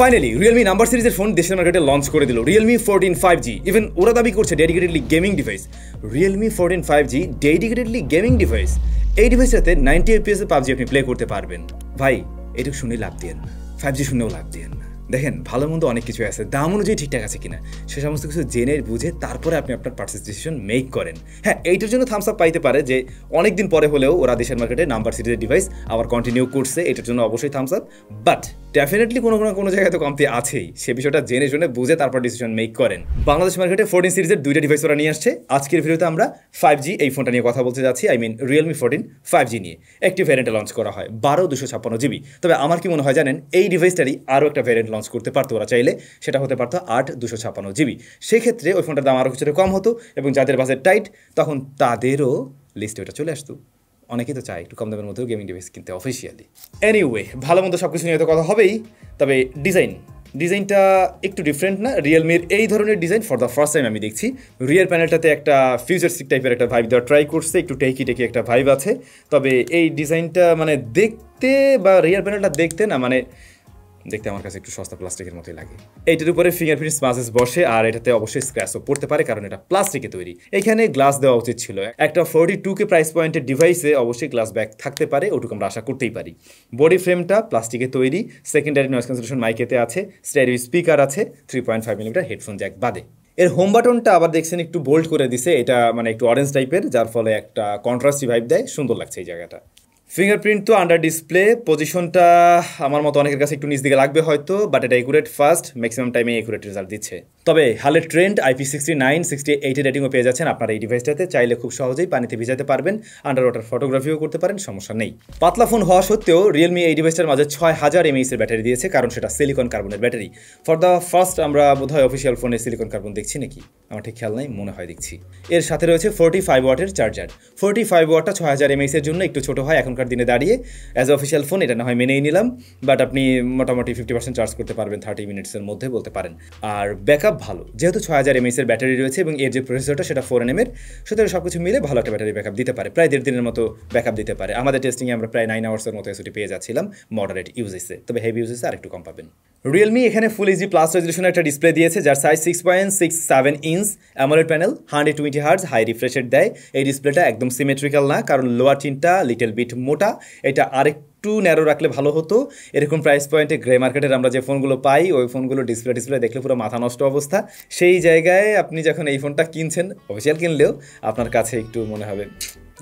Finally Realme number সিরিজের phone দেশের মার্কেটে লঞ্চ করে দিল রিয়েলমি 14 5G। ইভেন ওরা দাবি করছে dedicatedly gaming device. Realme 14 5G dedicatedly gaming device. এই ডিভাইসটাতে 90 FPS পাবজি আপনি প্লে করতে পারবেন। ভাই এটুকু শুনে লাভ দিয়েন না, 5G শুনেও লাভ দিয়েন না। দেখেন ভালো মন্দ অনেক কিছু আছে, দাম অনুযায়ী ঠিকঠাক আছে কিনা সে সমস্ত কিছু জেনে বুঝে তারপরে আপনি আপনার পারচেস ডিসিশন মেক করেন। হ্যাঁ, এইটার জন্য থামস আপ পাইতে পারে যে অনেকদিন পরে হলেও ওরা দেশের মার্কেটে নাম্বার সিরিজের ডিভাইস আবার কন্টিনিউ করছে, এটার জন্য অবশ্যই থামস আপ। বাট ডেফিনেটলি কোনো না কোনো জায়গায় তো কমতি আছেই, সে বিষয়টা জেনে শুনে বুঝে তারপর ডিসিশন মেক করেন। বাংলাদেশ মার্কেটে 14 সিরিজের দুইটা ডিভাইস ওরা নিয়ে আসছে। আজকের ভিডিওতে আমরা 5G এই ফোনটা নিয়ে কথা বলতে যাচ্ছি, আই মিন রিয়েলমি 14 5G নিয়ে। একটি ভ্যারিয়েন্টে লঞ্চ করা হয় 12/256GB। তবে আমার কি মনে হয় জানেন, এই ডিভাইসটারই আরও একটা ভ্যারিয়েন্ট লঞ্চ করতে পারতো ওরা চাইলে, সেটা হতে পারতো 8/256GB। সেক্ষেত্রে ওই ফোনটার দাম আরও কিছুটা কম হতো এবং যাদের বাজেট টাইট তখন তাদেরও লিস্টে ওটা চলে আসতো। অনেকেই তো চায় একটু কম দামের মধ্যেও গেমিং ডিভাইস কিনতে অফিসিয়ালি। এনিওয়ে, ভালো মন্দ সব কিছু নিয়ে তো কথা হবেই। তবে ডিজাইনটা একটু ডিফারেন্ট না? রিয়েলমির এই ধরনের design for the first time আমি দেখছি। রিয়ার প্যানেলটাতে একটা ফিউচারিস্টিক টাইপের একটা ভাইব দেওয়ার ট্রাই করছে, একটু টেকি একটা ভাইব আছে। তবে এই ডিজাইনটা মানে দেখতে বা রিয়ার প্যানেলটা দেখতে না মানে দেখতে আমার কাছে একটু সস্তা প্লাস্টিকের মতোই লাগে। এইটার উপরে ফিঙ্গারপ্রিন্ট স্মাচেস বসে আর এটাতে অবশ্যই স্ক্র্যাচও পড়তে পারে কারণ এটা প্লাস্টিকে তৈরি। এখানে গ্লাস দেওয়া উচিত ছিল। একটা 42K প্রাইস পয়েন্টের ডিভাইসে অবশ্যই গ্লাস ব্যাক থাকতে পারে, ওটুকু আমরা আশা করতেই পারি। বডি ফ্রেমটা প্লাস্টিকে তৈরি, সেকেন্ডারি নয়েজ ক্যান্সেলেশন মাইকেতে আছে, স্টেরিও স্পিকার আছে, 3.5mm হেডফোন জ্যাক বাদে। এর হোম বাটনটা আবার দেখছেন একটু বোল্ড করে দিছে, এটা মানে একটু অরেঞ্জ টাইপের, যার ফলে একটা কন্ট্রাস্টি ভাইব দেয়, সুন্দর লাগছে এই জায়গাটা। ফিঙ্গারপ্রিন্ট তো আন্ডার ডিসপ্লে, পজিশনটা আমার মতো অনেকের কাছে একটু নিচ দিকে লাগবে হয়তো, বাট এটা একুরেট ফাস্ট, ম্যাক্সিমাম টাইমে একুরেট রেজাল্ট দিচ্ছে। তবে হালের ট্রেন্ড IP69 68 রেটিংও পেয়ে যাচ্ছেন আপনার এই ডিভাইসটাতে। চাইলে খুব সহজেই পানিতে ভিজাতে পারবেন, আন্ডার ওয়াটার ফটোগ্রাফিও করতে পারেন, সমস্যা নেই। পাতলা ফোন হওয়া সত্ত্বেও রিয়েলমি এই ডিভাইসটার মাঝে 6000 mAh এর ব্যাটারি দিয়েছে, কারণ সেটা সিলিকন কার্বনের ব্যাটারি। ফর দ্য ফার্স্ট আমরা বোধহয় অফিসিয়াল ফোনে সিলিকন কার্বন দেখছি নাকি, আমার ঠিক খেয়াল নাই, মনে হয় দেখছি। এর সাথে রয়েছে 45 ওয়াটের চার্জার। 45 ওয়াটটা 6000 mAh এর জন্য একটু ছোট হয় এখনকার দিনে দাঁড়িয়ে। অ্যাজ অফিসিয়াল ফোন এটা না হয় মেনেই নিলাম, বাট আপনি মোটামুটি 50% চার্জ করতে পারবেন 30 মিনিটসের মধ্যে বলতে পারেন। আর ব্যাকআপ ভালো, যেহেতু 6000 mAh এর ব্যাটারি রয়েছে এবং এর যে প্রসেসরটা সেটা 4nm এর, সুতরাং সব কিছু মিলে ভালো একটা ব্যাটারি ব্যাকআপ দিতে পারে, প্রায় 1.5 দিনের মতো ব্যাকআপ দিতে পারে। আমাদের টেস্টিংয়ে আমরা প্রায় 9 আওয়ার্সের মতো এসওটি পেয়ে যাচ্ছিলাম মডারেট ইউজেসে, তবে হেভি ইউজেসে আরেকটু কম পাবেন। রিয়েলমি এখানে ফুল এইচডি প্লাস রেজলিউশনের একটা ডিসপ্লে দিয়েছে, যার size 6.67 inch, AMOLED panel, 120 hertz high refresh rate দেয়। এই ডিসপ্লেটা একদম সিমেট্রিক্যাল না, কারণ লোয়ার চিনটা লিটল বিট মোটা, এটা আরেকটু ন্যারো রাখলে ভালো হতো। এরকম প্রাইস পয়েন্টে গ্রে মার্কেটের আমরা যে ফোনগুলো পাই, ওই ফোনগুলো ডিসপ্লে দেখলে পুরো মাথা নষ্ট অবস্থা। সেই জায়গায় আপনি যখন এই ফোনটা কিনছেন, অফিসিয়াল কিনলেও আপনার কাছে একটু মনে হবে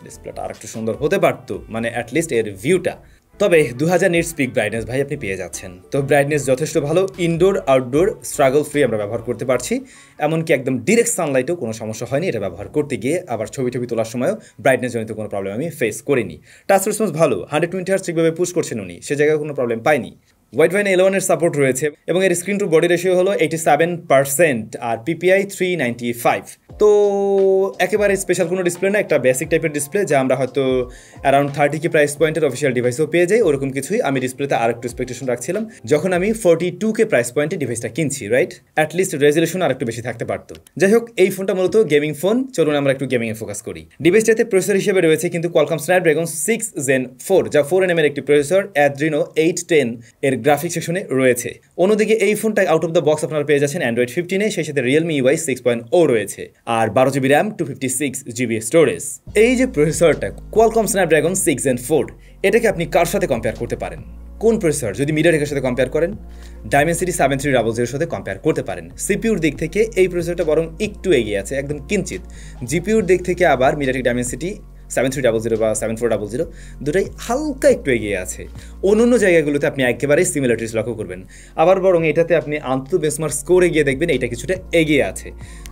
ডিসপ্লেটা আর একটু সুন্দর হতে পারতো, মানে অ্যাটলিস্ট এর ভিউটা। তবে 2000 নিটস পিক ব্রাইটনেস ভাই আপনি পেয়ে যাচ্ছেন, তো ব্রাইটনেস যথেষ্ট ভালো, ইনডোর আউটডোর স্ট্রাগল ফ্রি আমরা ব্যবহার করতে পারছি। এমনকি একদম ডিরেক্ট সানলাইটেও কোনো সমস্যা হয়নি এটা ব্যবহার করতে গিয়ে। আবার ছবি তোলার সময়ও ব্রাইটনেস জনিত কোনো প্রবলেম আমি ফেস করিনি। টাচ রেসপন্স ভালো, 120 হার্জ ঠিকভাবে পুশ করছেন উনি, সে জায়গায় কোনো প্রবলেম পাইনি। ওয়াইড-ভাইন L1 এর সাপোর্ট রয়েছে এবং এর স্ক্রিন টু বডি রেশিও হলো 87% আর PPI 395। তো একেবারে স্পেশাল কোনো ডিসপ্লে না, একটা বেসিক টাইপের ডিসপ্লে, যা আমরা হয়তো অ্যারাউন্ড 30K প্রাইস পয়েন্টের অফিসিয়াল ডিভাইসও পেয়ে যাই, ওরকম কিছুই। আমি ডিসপ্লেতে আর একটু এক্সপেকটেশন রাখছিলাম যখন আমি 42K প্রাইস পয়েন্টে ডিভাইসটা কিনছি, রাইট? অ্যাটলিস্ট রেজলিউশন আর একটু বেশি থাকতে পারতো। যাই হোক, এই ফোনটা মূলত গেমিং ফোন, চলুন আমরা একটু গেমিংয়ে ফোকাস করি। ডিভাইসটাতে প্রসেসর হিসেবে রয়েছে কিন্তু Qualcomm Snapdragon 6 Gen 4, যা 4nm এর একটি প্রসেসর, Adreno 810 এর গ্রাফিক সেকশনে রয়েছে। অন্যদিকে এই ফোনটা আউট অফ দ্য বক্স আপনারা পেয়ে যাচ্ছেন Android 15-এ, সেই সাথে Realme UI 6.0 রয়েছে, আর 12GB RAM 256GB স্টোরেজ। এই যে প্রসেসরটা Qualcomm Snapdragon 6 Gen 4, এটাকে আপনি কার সাথে কম্পেয়ার করতে পারেন? কোন প্রসেসর? যদি মিডিয়াটেকের সাথে কম্পেয়ার করেন, Dimensity 7300 সাথে কম্পেয়ার করতে পারেন। সিপিইউর দিক থেকে এই প্রসেসরটা বরং একটু এগিয়ে আছে, একদম কিঞ্চিত। জিপিইউর দিক থেকে আবার মিডিয়াটেক Dimensity 7300 বা 7400 দুটাই হালকা একটু এগিয়ে আছে। অন্য জায়গাগুলোতে আপনি একেবারেই সিমিলারিটিস লক্ষ্য করবেন, আবার বরং এটাতে আপনি বেঞ্চমার্ক স্কোরে গিয়ে দেখবেন এইটা কিছুটা এগিয়ে আছে।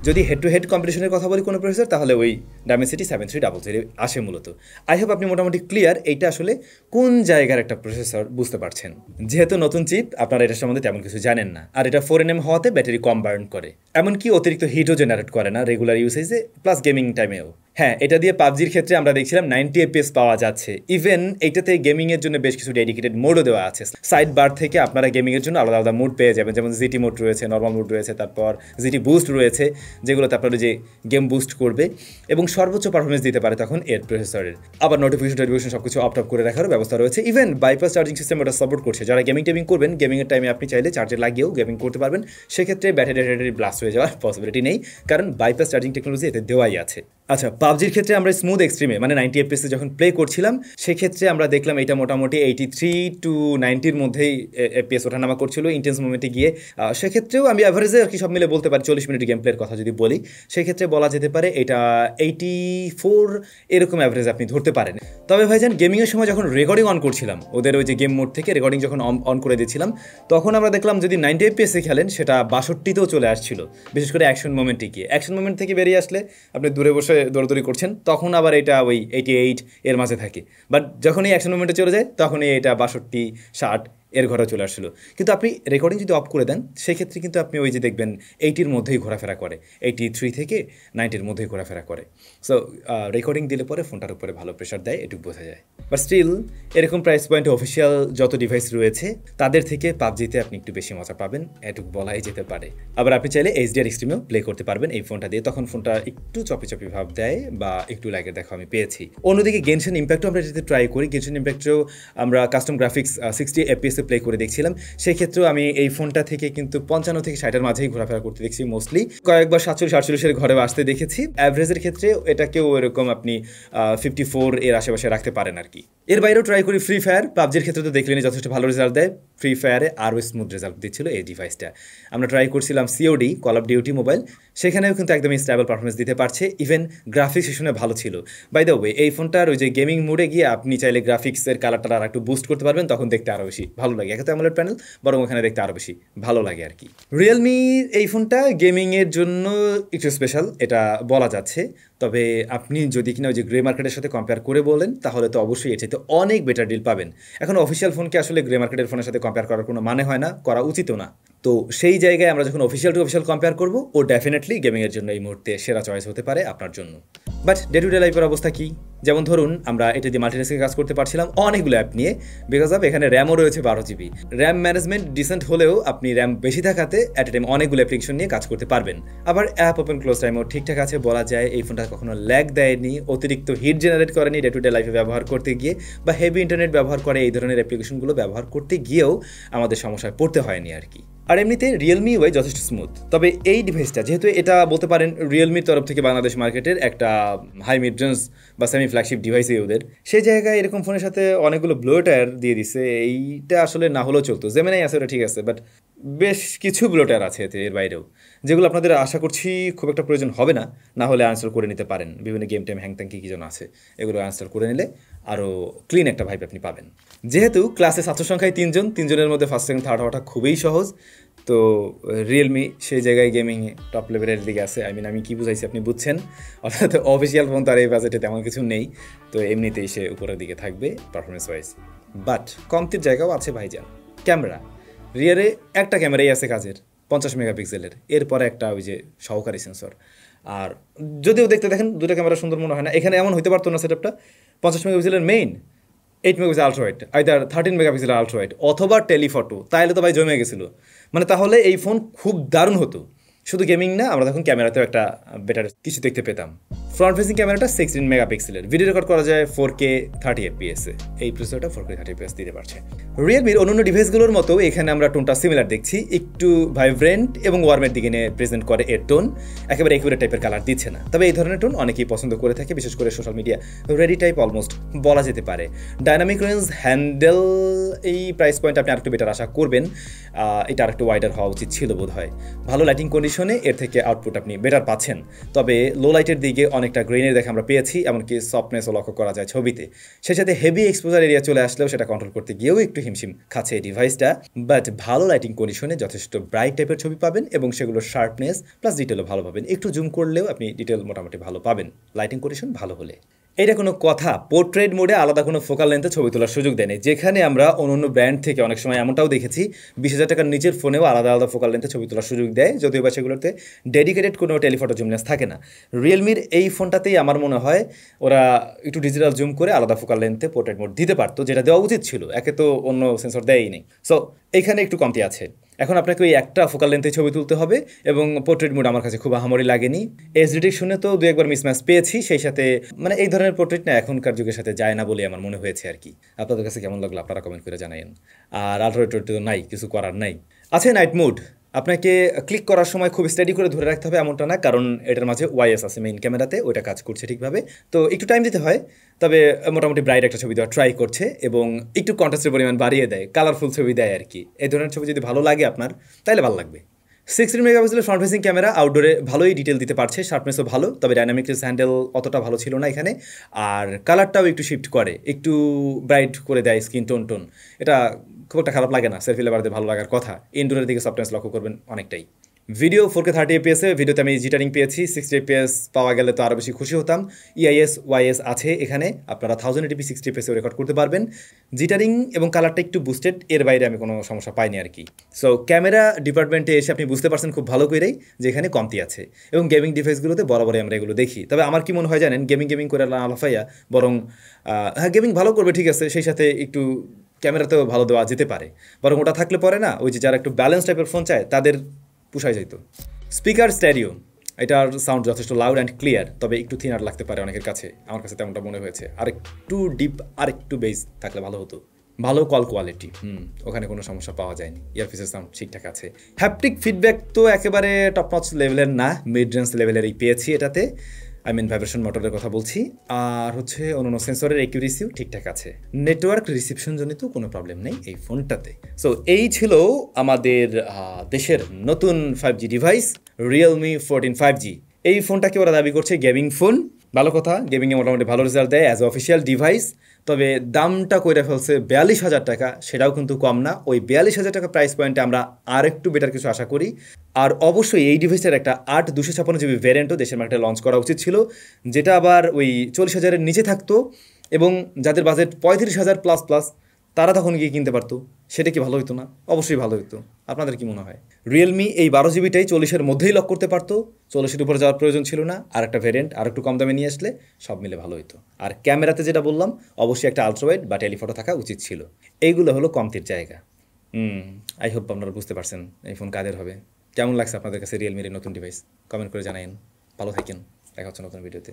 যদি হেড টু হেড কম্পিটিশনের কথা বলি কোনো প্রসেসর, তাহলে ওই Dimensity 7300 আসে মূলত। আই হোপ আপনি মোটামুটি ক্লিয়ার এইটা আসলে কোন জায়গার একটা প্রসেসর বুঝতে পারছেন। যেহেতু নতুন চিপ, আপনারা এটার সম্বন্ধে তেমন কিছু জানেন না, আর এটা 4nm হওয়াতে ব্যাটারি কম বার্ন করে। এমনকি অতিরিক্ত হিটও জেনারেট করে না রেগুলার ইউসেজে, প্লাস গেমিং টাইমেও। হ্যাঁ, এটা দিয়ে পাবজির ক্ষেত্রে আমরা দেখছিলাম 90 FPS পাওয়া যাচ্ছে। ইভেন এইটাতে গেমিংয়ের জন্য বেশ কিছু ডেডিকেটেড মোডও দেওয়া আছে। সাইড বার থেকে আপনারা গেমিংয়ের জন্য আলাদা আলাদা মোড পেয়ে যাবেন, যেমন জিটি মোড রয়েছে, নর্মাল মোড রয়েছে, তারপর জিটি বুস্ট রয়েছে, যেগুলোতে আপনারা যে গেম বুস্ট করবে এবং সর্বোচ্চ পারফরমেন্স দিতে পারে তখন এর প্রসেসরের। আবার নোটিফিকেশন সব কিছু অফ করে রাখার ব্যবস্থা রয়েছে। ইভেন বাইপাস চার্জিং সিস্টেম ওটা সাপোর্ট করছে। যারা গেমিং করবেন, গেমিংয়ের টাইমে আপনি চাইলে চার্জে লাগিয়েও গেমিং করতে পারবেন। সেক্ষেত্রে ব্যাটারি ব্লাস্ট হয়ে যাওয়ার পসিবিলিটি নেই, কারণ বাইপাস চার্জিং টেকনোলজি এতে দেওয়াই আছে। আচ্ছা, পাবজির ক্ষেত্রে আমরা স্মুথ এক্সট্রিমে মানে 90 FPS যখন প্লে করছিলাম, সেক্ষেত্রে আমরা দেখলাম এটা মোটামুটি 83 to 90-র মধ্যেই FPS ওঠানামা করছিল ইন্টেন্স মোমেন্টে গিয়ে। সেক্ষেত্রেও আমি অ্যাভারেজে আর কি সব মিলে বলতে পারি 40 মিনিট গেম প্লের কথা যদি বলি, সেক্ষেত্রে বলা যেতে পারে এটা 84 এরকম অ্যাভারেজ আপনি ধরতে পারেন। তবে ভাইজান, গেমিংয়ের সময় যখন রেকর্ডিং অন করছিলাম, ওদের ওই যে গেম মোড থেকে রেকর্ডিং যখন অন করে দিচ্ছিলাম, তখন আমরা দেখলাম যদি 90 FPS খেলেন সেটা 62তেও চলে আসছিল, বিশেষ করে অ্যাকশন মোমেন্টে গিয়ে। অ্যাকশন মোমেন্ট থেকে বেরিয়ে আসলে আপনি দূরে বসে দৌড়দৌড়ি করছেন, তখন আবার এটা ওই 88 এর মাঝে থাকে। বাট যখন এই অ্যাকশন মোমেন্টে চলে যায়, তখনই এটা 62, 60 এর ঘরে চলে আসছিল। কিন্তু আপনি রেকর্ডিং যদি অফ করে দেন, সেক্ষেত্রে কিন্তু আপনি ওই যে দেখবেন 80-র মধ্যেই ঘোরাফেরা করে, 83 থেকে 90-র মধ্যেই ঘোরাফেরা করে। সো রেকর্ডিং দিলে পরে ফোনটার উপরে ভালো প্রেশার দেয়, এটুকু বোঝা যায়। বাট স্টিল এরকম প্রাইস পয়েন্টে অফিসিয়াল যত ডিভাইস রয়েছে তাদের থেকে পাবজিতে আপনি একটু বেশি মজা পাবেন, এটুকু বলাই যেতে পারে। আবার আপনি চাইলে HDR এক্সট্রিমেও প্লে করতে পারবেন এই ফোনটা দিয়ে, তখন ফোনটা একটু চপি ভাব দেয় বা একটু লাগের দেখা আমি পেয়েছি। অন্যদিকে গেনশন ইম্প্যাক্টও আমরা যদি ট্রাই করি, গেনশন ইম্প্যাক্টেও আমরা কাস্টম গ্রাফিক্স 60 FPS প্লে করে দেখছিলাম। সেক্ষেত্রেও আমি এই ফোনটা থেকে কিন্তু 55 থেকে 60-এর মাঝেই ঘোরাফেরা করতে দেখছি মোস্টলি। কয়েকবার 47-48-এর ঘরেও আসতে দেখেছি। অ্যাভারেজের ক্ষেত্রে এটাকেও এরকম আপনি 54 এর আশেপাশে রাখতে পারেন আর কি। এর বাইরেও ট্রাই করি ফ্রি ফায়ার। পাবজির ক্ষেত্রে তো দেখলেনি যথেষ্ট ভালো রেজাল্ট দেয়, ফ্রি ফায়ারে আরও স্মুথ রেজাল্ট দিচ্ছিল এই ডিভাইসটা। আমরা ট্রাই করছিলাম COD, call of duty mobile, সেখানেও কিন্তু একদমই স্টেবল পারফরমেন্স দিতে পারছে। ইভেন গ্রাফিক্স সেশনে ভালো ছিল। বাই দ্য ওয়ে, এই ফোনটার ওই যে গেমিং মোডে গিয়ে আপনি চাইলে গ্রাফিক্সের কালারটা আর একটু বুস্ট করতে পারবেন, তখন দেখতে আরও বেশি ভালো লাগে। একে তো অ্যামোলেড প্যানেল, বরং ওখানে দেখতে আরও বেশি ভালো লাগে আর কি। রিয়েলমি এই ফোনটা গেমিংয়ের জন্য একটু স্পেশাল, এটা বলা যাচ্ছে। তবে আপনি যদি কিনা ওই যে গ্রে মার্কেটের সাথে কম্পেয়ার করে বলেন, তাহলে তো অবশ্যই এর চাইতে অনেক বেটার ডিল পাবেন। এখন অফিসিয়াল ফোনকে আসলে গ্রে মার্কেটের ফোনের সাথে কম্পেয়ার করার কোনো মানে হয় না, করা উচিতও না। তো সেই জায়গায় আমরা যখন অফিসিয়াল টু অফিসিয়াল কম্পেয়ার করবো, ও ডেফিনেটলি গেমিংয়ের জন্য এই মুহূর্তে সেরা চয়েস হতে পারে আপনার জন্য। বাট ডে টু ডে লাইফের অবস্থা কি? যেমন ধরুন, আমরা এটা দিয়ে মাল্টিটাস্কিং কাজ করতে পারছিলাম অনেকগুলো অ্যাপ নিয়ে, বিকজ অফ এখানে র্যামও রয়েছে 12 GB। র্যাম ম্যানেজমেন্ট ডিসেন্ট হলেও আপনি র্যাম বেশি থাকাতে অ্যাট এ টাইম অনেকগুলো অ্যাপ্লিকেশন নিয়ে কাজ করতে পারবেন। আবার অ্যাপ ওপেন ক্লোজ টাইমও ঠিকঠাক আছে, বলা যায় এই ফোনটা কখনো ল্যাগ দেয়নি, অতিরিক্ত হিট জেনারেট করেনি ডে টু ডে লাইফে ব্যবহার করতে গিয়ে, বা হেভি ইন্টারনেট ব্যবহার করে এই ধরনের অ্যাপ্লিকেশনগুলো ব্যবহার করতে গিয়েও আমাদের সমস্যায় পড়তে হয়নি আর কি। আর এমনিতে রিয়েলমি ওয়াই যথেষ্ট স্মুথ। তবে এই ডিভাইসটা যেহেতু এটা বলতে পারেন রিয়েলমির তরফ থেকে বাংলাদেশ মার্কেটের একটা হাই মিড রেঞ্জ বা সেমি ফ্ল্যাগশিপ ডিভাইসই ওদের, সেই জায়গায় এরকম ফোনের সাথে অনেকগুলো ব্লো টায়ার দিয়ে দিছে। এইটা আসলে না হলেও চলতো, যেমনই আছে ওটা ঠিক আছে, বাট বেশ কিছু ব্লো টায়ার আছে এতে, এর বাইরেও, যেগুলো আপনাদের আশা করছি খুব একটা প্রয়োজন হবে না। না হলে আনস্টল করে নিতে পারেন, বিভিন্ন গেম টাইম হ্যাং কি যেন আছে, এগুলো আনস্টল করে নিলে আরও ক্লিন একটা ভাইব আপনি পাবেন। যেহেতু ক্লাসে ছাত্র সংখ্যায় 3 জন, 3 জনের মধ্যে ফার্স্ট সেকেন্ড থার্ড হওয়াটা খুবই সহজ, তো রিয়েলমি সেই জায়গায় গেমিংয়ে টপ লেভেলের দিকে আছে। আমি কি বুঝাইছি আপনি বুঝছেন। অর্থাৎ অফিসিয়াল ফোন তার এই বাজেটে তেমন কিছু নেই, তো এমনিতেই সে উপরের দিকে থাকবে পারফরমেন্স ওয়াইজ। বাট কমতির জায়গাও আছে ভাইজান। ক্যামেরা, রিয়ারে একটা ক্যামেরাই আছে কাজের, 50 মেগাপিক্সেলের, এরপরে একটা ওই যে সহকারী সেন্সর। আর যদিও দেখতে দেখেন দুটো ক্যামেরা সুন্দর মনে হয় না, এখানে এমন হইতে পারতো না সেটআপটা 50 মেগাপিক্সেলের main, 8 megapixel ultrawide, either 13 megapixel ultrawide অথবা টেলিফটো, তাহলে তো ভাই জমে গেছিলো। মানে তাহলে এই ফোন খুব দারুণ হতো। শুধু গেমিং না, আমরা তখন ক্যামেরাতেও একটা বেটার কিছু দেখতে পেতাম। ফ্রন্ট ফেসিং ক্যামেরাটা 16 মেগাপিক্সেলের, ভিডিও রেকর্ড করা যায় 4K 30 FPS এ। এই প্রসেসরটা 4K 30 FPS দিতে পারছে। রিয়েলমির অন্যান্য ডিভাইসগুলোর মতো এখানে আমরা টোনটা সিমিলার দেখছি, একটু ভাইব্রেন্ট এবং ওয়ার্মের দিকে নিয়ে প্রেজেন্ট করে এর টোন, একেবারে একুরেট টাইপের কালার দিচ্ছে না। তবে এই ধরনের টোন অনেকেই পছন্দ করে থাকে, বিশেষ করে social media ready type almost বলা যেতে পারে। ডাইনামিক রেঞ্জ হ্যান্ডেল, এই প্রাইস পয়েন্ট আপনি আরেকটু বেটার আশা করবেন, এটা আরেকটু ওয়াইডার হওয়া উচিত ছিল বোধ হয়। ভালো লাইটিং কন্ডিশনে এর থেকে আউটপুট আপনি বেটার পাচ্ছেন, তবে লো লাইটের দিকে অনেকটা গ্রেনের দেখা আমরা পেয়েছি, এমনকি সফটনেসও লক্ষ্য করা যায় ছবিতে। সেই সাথে হেভি এক্সপোজার এরিয়া চলে আসলেও সেটা কন্ট্রোল করতে গিয়েও একটু হিমশিম খাচ্ছে এই ডিভাইসটা। বাট ভালো লাইটিং কন্ডিশনে যথেষ্ট ব্রাইট টাইপের ছবি পাবেন এবং সেগুলোর শার্পনেস প্লাস ডিটেলও ভালো পাবেন। একটু জুম করলেও আপনি ডিটেল মোটামুটি ভালো পাবেন লাইটিং কন্ডিশন ভালো হলে। এটা কোনো কথা? পোর্ট্রেট মোডে আলাদা কোনো ফোকাল লেন্থে ছবি তোলার সুযোগ দেয়নি, যেখানে আমরা অন্য ব্র্যান্ড থেকে অনেক সময় এমনটাও দেখেছি 20,000 টাকার নিচের ফোনেও আলাদা আলাদা ফোকাল লেন্থে ছবি তোলার সুযোগ দেয়, যদিও বা সেগুলোতে ডেডিকেটেড কোনো টেলিফটো জুম লেন্স থাকে না। রিয়েলমির এই ফোনটাতেই আমার মনে হয় ওরা একটু ডিজিটাল জুম করে আলাদা ফোকাল লেন্থে পোর্ট্রেট মোড দিতে পারতো, যেটা দেওয়া উচিত ছিল। একে তো অন্য সেন্সর দেয়ই নেই, সো এইখানে একটু কমতি আছে। এখন আপনাকে ওই একটা ফোকাল লেন্থে ছবি তুলতে হবে, এবং পোর্ট্রেট মোড আমার কাছে খুব আহামরি লাগেনি। এজ ডিটেকশনে তো দু একবার মিসম্যাচ পেয়েছি, সেই সাথে মানে এই ধরনের পোর্ট্রেট না এখনকার যুগের সাথে যায় না বলে আমার মনে হয়েছে আর কি। আপনাদের কাছে কেমন লাগলো আপনারা কমেন্ট করে জানাইন। আর আলট্রারেট তো নাই, কিছু করার নাই। আছে নাইট মোড, আপনাকে ক্লিক করার সময় খুব স্টাডি করে ধরে রাখতে হবে এমনটা না, কারণ এটার মাঝে ওয়াইএস আছে মেইন ক্যামেরাতে, ওইটা কাজ করছে ঠিকভাবে, তো একটু টাইম দিতে হয়। তবে মোটামুটি ব্রাইট একটা ছবি দেওয়া ট্রাই করছে, এবং একটু কন্ট্রাস্টের পরিমাণ বাড়িয়ে দেয়, কালারফুল ছবি দেয় আর কি। এই ধরনের ছবি যদি ভালো লাগে আপনার, তাহলে ভালো লাগবে। 16 মেগাপিক্সেলের ফ্রন্ট ফেসিং ক্যামেরা, আউটডোরে ভালোই ডিটেল দিতে পারছে, শার্পনেসও ভালো, তবে ডাইনামিক রেস হ্যান্ডেল অতটা ভালো ছিল না এখানে। আর কালারটাও একটু শিফট করে, একটু ব্রাইট করে দেয় স্কিন টোন। এটা খুব একটা খারাপ লাগে না, সেলফি লেবারদের ভালো লাগার কথা। ইনডোরের দিকে সফটনেস লক্ষ্য করবেন অনেকটাই। ভিডিও 4K 30 এপিএসে, ভিডিওতে আমি জিটারিং পেয়েছি। 60 এপিএস পাওয়া গেলে তো আরও বেশি খুশি হতাম। ইআইএস ওয়াইএস আছে এখানে, আপনারা 1080p 60 এপিএসেও রেকর্ড করতে পারবেন। জিটারিং এবং কালারটা একটু বুস্টেড, এর বাইরে আমি কোনো সমস্যা পাইনি আর কি। সো ক্যামেরা ডিপার্টমেন্টে এসে আপনি বুঝতে পারছেন খুব ভালো করেই যে এখানে কমতি আছে, এবং গেমিং ডিভাইসগুলোতে বরাবরই আমরা এগুলো দেখি। তবে আমার কি মনে হয় জানেন, গেমিং করে না লাফাইয়া বরং হ্যাঁ গেমিং ভালো করবে ঠিক আছে, সেই সাথে একটু ক্যামেরাতেও ভালো দেওয়া যেতে পারে। বরং ওটা থাকলে পরে না, ওই যে যারা একটু ব্যালেন্স টাইপের ফোন চায় তাদের পুষায় যাইতো। স্পিকার স্ট্যারিও, এটার সাউন্ড যথেষ্ট লাউড অ্যান্ড ক্লিয়ার, তবে একটু থিনার লাগতে পারে অনেকের কাছে, আমার কাছে তেমনটা মনে হয়েছে। আর একটু ডিপ আর একটু বেস থাকলে ভালো হতো। ভালো কল কোয়ালিটি, ওখানে কোনো সমস্যা পাওয়া যায়নি। ইয়ারপিসের সাউন্ড ঠিকঠাক আছে। হ্যাপটিক ফিডব্যাক তো একেবারে টপ নচ লেভেলের না, মিড রেঞ্জ লেভেলেরই পেয়েছি এটাতে। ভাইব্রেশন মোটরের কথা বলছি। আর হচ্ছে অন্যান্য সেন্সরের অ্যাকিউরেসিও ঠিকঠাক আছে। নেটওয়ার্ক রিসিপশন জনিত কোনো প্রবলেম নেই এই ফোনটাতে। সো এই ছিল আমাদের দেশের নতুন 5G ডিভাইস রিয়েলমি 14 5G। এই ফোনটাকে ওরা দাবি করছে গেমিং ফোন, ভালো কথা, গেমিংয়ে মোটামুটি ভালো রেজাল্ট দেয় অ্যাজ অফিসিয়াল ডিভাইস। তবে দামটা কইরা ফেলছে 42,000 টাকা, সেটাও কিন্তু কম না। ওই 42,000 টাকা প্রাইস পয়েন্টে আমরা আর একটু বেটার কিছু আশা করি। আর অবশ্যই এই ডিভাইসের একটা 8/256GB ভ্যারিয়েন্টও দেশের মার্কেটে লঞ্চ করা উচিত ছিল, যেটা আবার ওই 40,000-এর নিচে থাকতো, এবং যাদের বাজেট 35,000 প্লাস প্লাস তারা তখন গিয়ে কিনতে পারতো। সেটা কি ভালো হতো না? অবশ্যই ভালো হতো। আপনাদের কি মনে হয়? রিয়েলমি এই 12GBটাই 40-এর মধ্যেই লক করতে পারতো, 40-এর উপরে যাওয়ার প্রয়োজন ছিল না। আর একটা ভ্যারিয়েন্ট আর একটু কম দামে নিয়ে আসলে সব মিলে ভালো হতো। আর ক্যামেরাতে যেটা বললাম, অবশ্যই একটা আলট্রাওয়াইড বা টেলিফটো থাকা উচিত ছিল। এইগুলো হলো কমতির জায়গা। আই হোপ আপনারা বুঝতে পারছেন এই ফোন কাদের হবে। কেমন লাগছে আপনাদের কাছে রিয়েলমির নতুন ডিভাইস? কমেন্ট করে জানাইন। ভালো থাকেন, দেখা হচ্ছে নতুন ভিডিওতে।